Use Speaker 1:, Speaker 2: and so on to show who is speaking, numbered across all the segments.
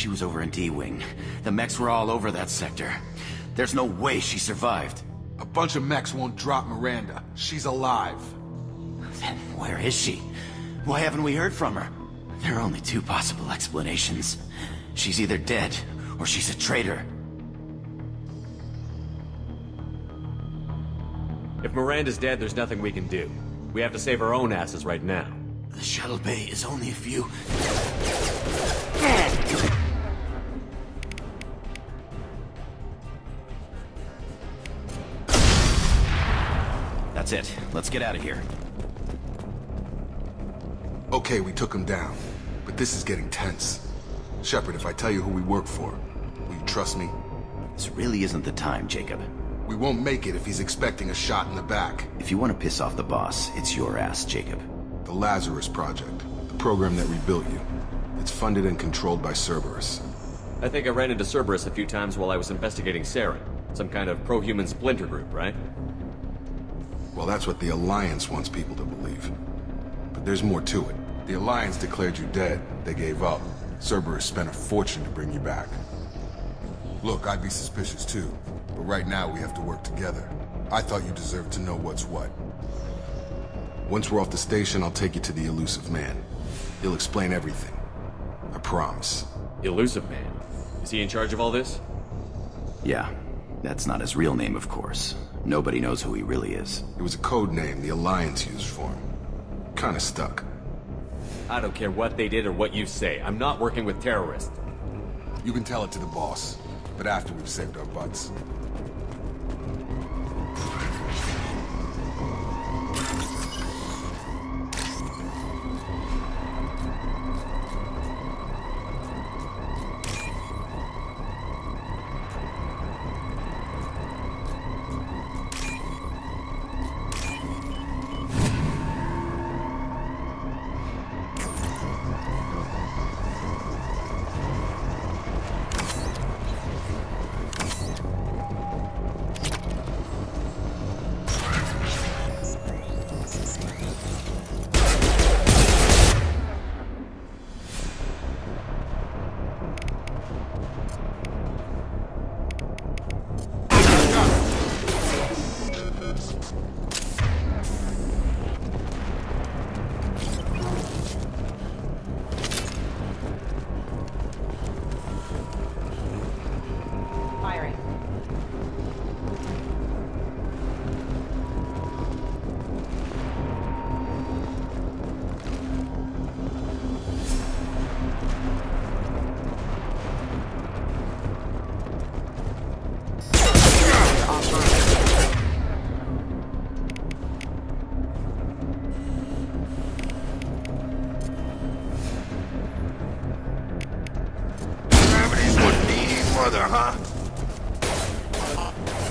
Speaker 1: She was over in D-Wing. The mechs were all over that sector. There's no way she survived.
Speaker 2: A bunch of mechs won't drop Miranda. She's alive.
Speaker 1: Then where is she? Why haven't we heard from her? There are only two possible explanations. She's either dead, or she's a traitor.
Speaker 3: If Miranda's dead, there's nothing we can do. We have to save our own asses right now.
Speaker 1: The shuttle bay is only a few... That's it. Let's get out of here.
Speaker 2: Okay, we took him down. But this is getting tense. Shepard, if I tell you who we work for, will you trust me?
Speaker 1: This really isn't the time, Jacob.
Speaker 2: We won't make it if he's expecting a shot in the back.
Speaker 1: If you want to piss off the boss, it's your ass, Jacob.
Speaker 2: The Lazarus Project. The program that rebuilt you. It's funded and controlled by Cerberus.
Speaker 3: I think I ran into Cerberus a few times while I was investigating Saren. Some kind of pro-human splinter group, right?
Speaker 2: Well, that's what the Alliance wants people to believe. But there's more to it. The Alliance declared you dead. They gave up. Cerberus spent a fortune to bring you back. Look, I'd be suspicious too. But right now we have to work together. I thought you deserved to know what's what. Once we're off the station, I'll take you to the Illusive Man. He'll explain everything. I promise.
Speaker 3: Illusive Man? Is he in charge of all this?
Speaker 1: Yeah. That's not his real name, of course. Nobody knows who he really is.
Speaker 2: It was a code name the Alliance used for him. Kinda stuck.
Speaker 3: I don't care what they did or what you say. I'm not working with terrorists.
Speaker 2: You can tell it to the boss, but after we've saved our butts.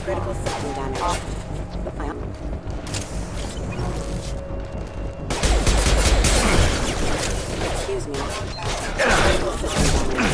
Speaker 4: Critical system damage. Excuse me. Critical system damage.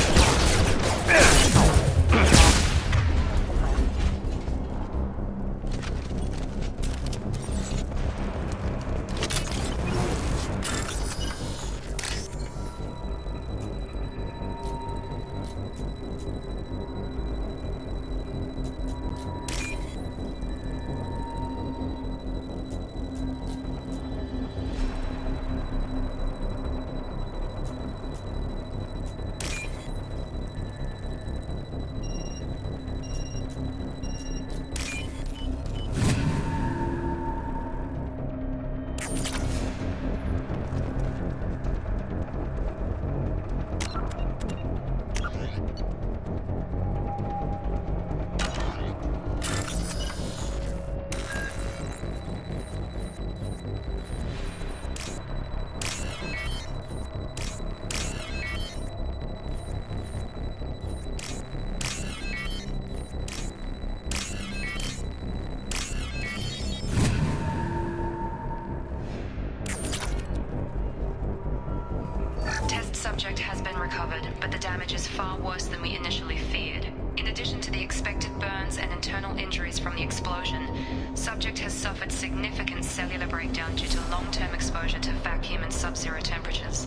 Speaker 5: Subject has been recovered, but the damage is far worse than we initially feared. In addition to the expected burns and internal injuries from the explosion, subject has suffered significant cellular breakdown due to long-term exposure to vacuum and sub-zero temperatures.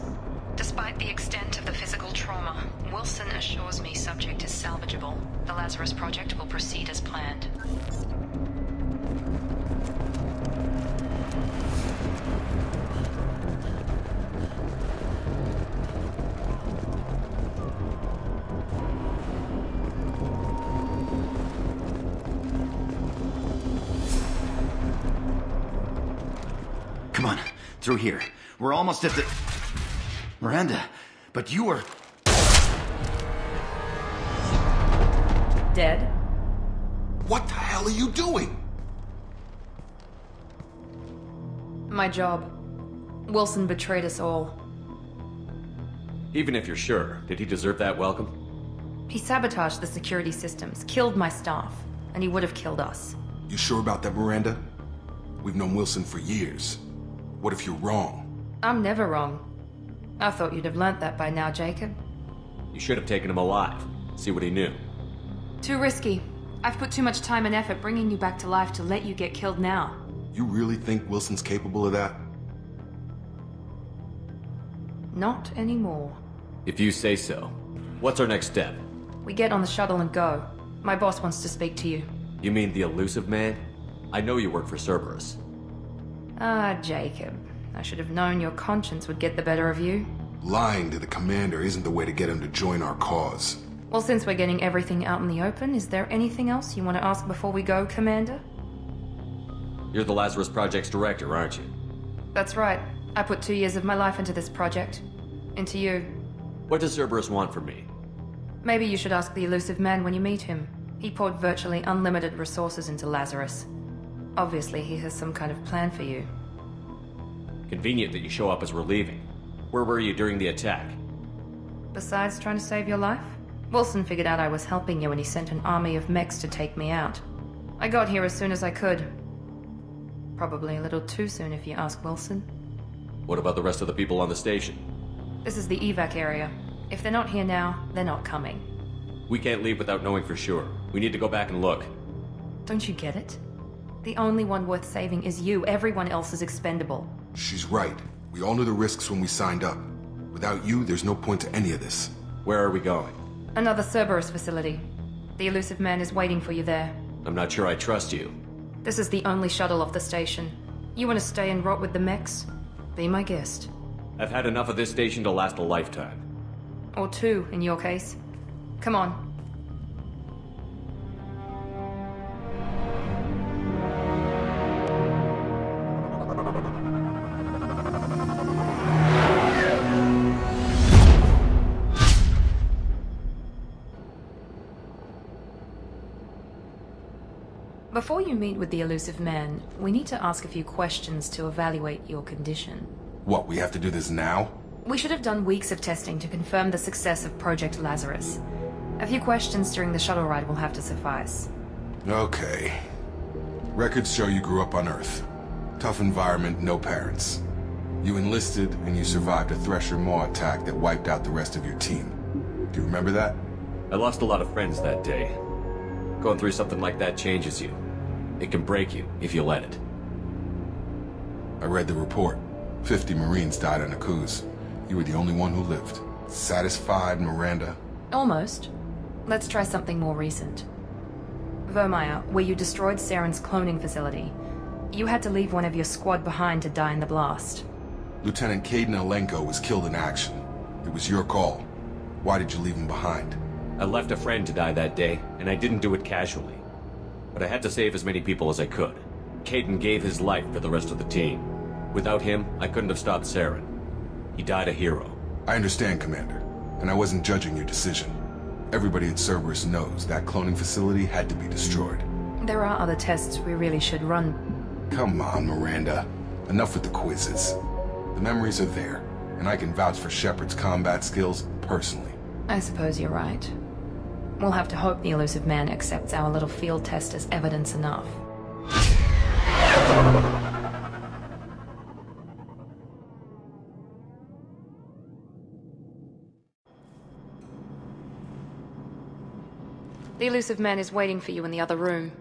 Speaker 5: Despite the extent of the physical trauma, Wilson assures me subject is salvageable. The Lazarus Project will proceed as planned.
Speaker 1: Come on, through here. We're almost at the... Miranda, but you were...
Speaker 6: Dead?
Speaker 2: What the hell are you doing?
Speaker 6: My job. Wilson betrayed us all.
Speaker 3: Even if you're sure, did he deserve that welcome?
Speaker 6: He sabotaged the security systems, killed my staff, and he would have killed us.
Speaker 2: You sure about that, Miranda? We've known Wilson for years. What if you're wrong?
Speaker 6: I'm never wrong. I thought you'd have learnt that by now, Jacob.
Speaker 3: You should have taken him alive. See what he knew.
Speaker 6: Too risky. I've put too much time and effort bringing you back to life to let you get killed now.
Speaker 2: You really think Wilson's capable of that?
Speaker 6: Not anymore.
Speaker 3: If you say so. What's our next step?
Speaker 6: We get on the shuttle and go. My boss wants to speak to you.
Speaker 3: You mean the Illusive man? I know you work for Cerberus.
Speaker 6: Ah, Jacob. I should have known your conscience would get the better of you.
Speaker 2: Lying to the commander isn't the way to get him to join our cause.
Speaker 6: Well, since we're getting everything out in the open, is there anything else you want to ask before we go, Commander?
Speaker 3: You're the Lazarus Project's director, aren't you?
Speaker 6: That's right. I put 2 years of my life into this project. Into you.
Speaker 3: What does Cerberus want from me?
Speaker 6: Maybe you should ask the Illusive man when you meet him. He poured virtually unlimited resources into Lazarus. Obviously, he has some kind of plan for you.
Speaker 3: Convenient that you show up as we're leaving. Where were you during the attack?
Speaker 6: Besides trying to save your life, Wilson figured out I was helping you and he sent an army of mechs to take me out. I got here as soon as I could. Probably a little too soon if you ask Wilson.
Speaker 3: What about the rest of the people on the station?
Speaker 6: This is the evac area. If they're not here now, they're not coming.
Speaker 3: We can't leave without knowing for sure. We need to go back and look.
Speaker 6: Don't you get it? The only one worth saving is you. Everyone else is expendable.
Speaker 2: She's right. We all knew the risks when we signed up. Without you, there's no point to any of this.
Speaker 3: Where are we going?
Speaker 6: Another Cerberus facility. The Illusive man is waiting for you there.
Speaker 3: I'm not sure I trust you.
Speaker 6: This is the only shuttle off the station. You want to stay and rot with the mechs? Be my guest.
Speaker 3: I've had enough of this station to last a lifetime.
Speaker 6: Or 2, in your case. Come on. Before you meet with the Illusive man, we need to ask a few questions to evaluate your condition.
Speaker 2: What, we have to do this now?
Speaker 6: We should have done weeks of testing to confirm the success of Project Lazarus. A few questions during the shuttle ride will have to suffice.
Speaker 2: Okay. Records show you grew up on Earth. Tough environment, no parents. You enlisted, and you survived a Thresher Maw attack that wiped out the rest of your team. Do you remember that?
Speaker 3: I lost a lot of friends that day. Going through something like that changes you. It can break you, if you let it.
Speaker 2: I read the report. 50 Marines died on a cruise. You were the only one who lived. Satisfied, Miranda?
Speaker 6: Almost. Let's try something more recent. Vermeer, where you destroyed Saren's cloning facility. You had to leave one of your squad behind to die in the blast.
Speaker 2: Lieutenant Caden Alenko was killed in action. It was your call. Why did you leave him behind?
Speaker 3: I left a friend to die that day, and I didn't do it casually. But I had to save as many people as I could. Caden gave his life for the rest of the team. Without him, I couldn't have stopped Saren. He died a hero.
Speaker 2: I understand, Commander, and I wasn't judging your decision. Everybody at Cerberus knows that cloning facility had to be destroyed.
Speaker 6: There are other tests we really should run.
Speaker 2: Come on, Miranda. Enough with the quizzes. The memories are there, and I can vouch for Shepard's combat skills personally.
Speaker 6: I suppose you're right. We'll have to hope the Illusive man accepts our little field test as evidence enough. The Illusive man is waiting for you in the other room.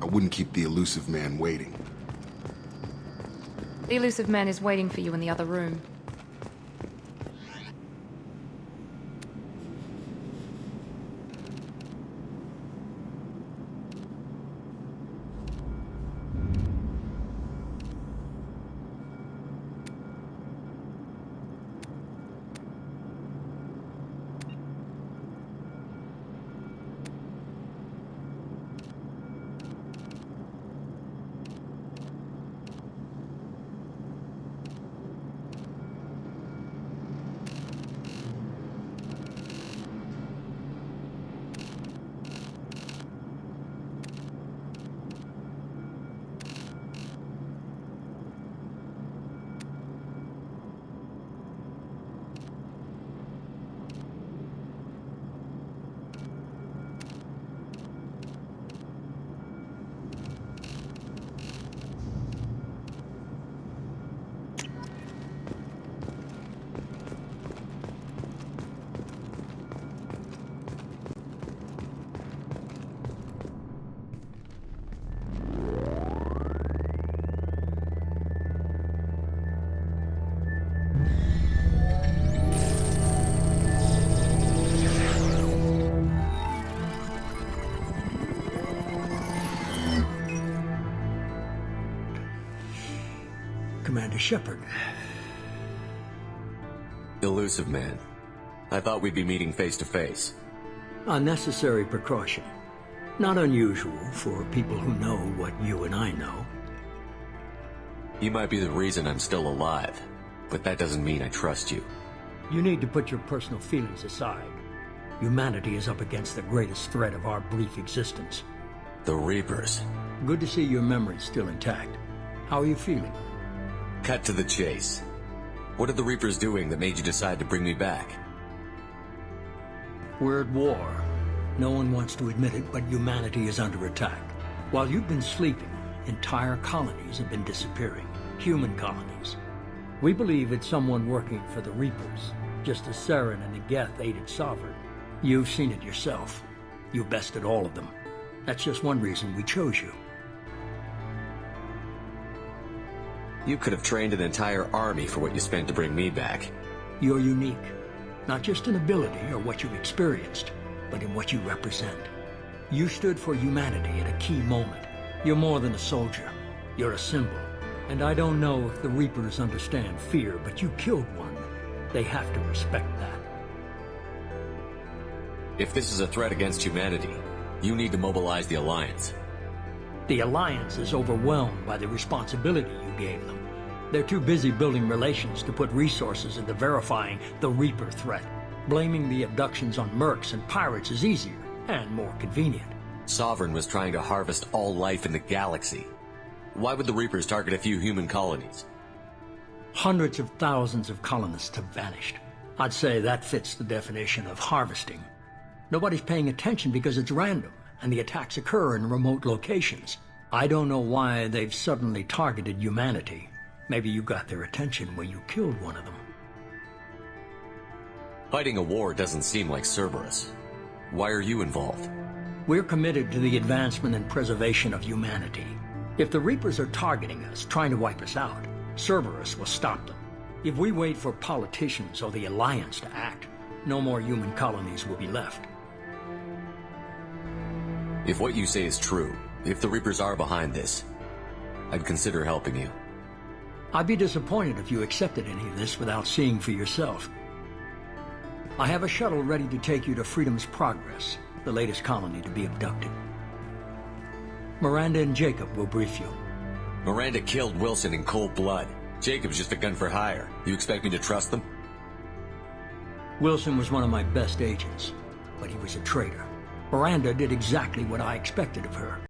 Speaker 2: I wouldn't keep the Illusive man waiting.
Speaker 6: The Illusive man is waiting for you in the other room.
Speaker 7: Commander Shepard.
Speaker 3: Illusive man. I thought we'd be meeting face to face.
Speaker 7: A necessary precaution. Not unusual for people who know what you and I know.
Speaker 3: You might be the reason I'm still alive, but that doesn't mean I trust you.
Speaker 7: You need to put your personal feelings aside. Humanity is up against the greatest threat of our brief existence.
Speaker 3: The Reapers.
Speaker 7: Good to see your memory's still intact. How are you feeling?
Speaker 3: Cut to the chase. What are the Reapers doing that made you decide to bring me back?
Speaker 7: We're at war. No one wants to admit it, but humanity is under attack. While you've been sleeping, entire colonies have been disappearing. Human colonies. We believe it's someone working for the Reapers, just as Saren and the Geth aided Sovereign. You've seen it yourself. You bested all of them. That's just one reason we chose you.
Speaker 3: You could have trained an entire army for what you spent to bring me back.
Speaker 7: You're unique. Not just in ability or what you've experienced, but in what you represent. You stood for humanity at a key moment. You're more than a soldier. You're a symbol. And I don't know if the Reapers understand fear, but you killed one. They have to respect that.
Speaker 3: If this is a threat against humanity, you need to mobilize the Alliance.
Speaker 7: The Alliance is overwhelmed by the responsibility you gave them. They're too busy building relations to put resources into verifying the Reaper threat. Blaming the abductions on mercs and pirates is easier and more convenient.
Speaker 3: Sovereign was trying to harvest all life in the galaxy. Why would the Reapers target a few human colonies?
Speaker 7: Hundreds of thousands of colonists have vanished. I'd say that fits the definition of harvesting. Nobody's paying attention because it's random, and the attacks occur in remote locations. I don't know why they've suddenly targeted humanity. Maybe you got their attention when you killed one of them.
Speaker 3: Fighting a war doesn't seem like Cerberus. Why are you involved?
Speaker 7: We're committed to the advancement and preservation of humanity. If the Reapers are targeting us, trying to wipe us out, Cerberus will stop them. If we wait for politicians or the Alliance to act, no more human colonies will be left.
Speaker 3: If what you say is true, if the Reapers are behind this, I'd consider helping you.
Speaker 7: I'd be disappointed if you accepted any of this without seeing for yourself. I have a shuttle ready to take you to Freedom's Progress, the latest colony to be abducted. Miranda and Jacob will brief you.
Speaker 3: Miranda killed Wilson in cold blood. Jacob's just a gun for hire. You expect me to trust them?
Speaker 7: Wilson was one of my best agents, but he was a traitor. Miranda did exactly what I expected of her.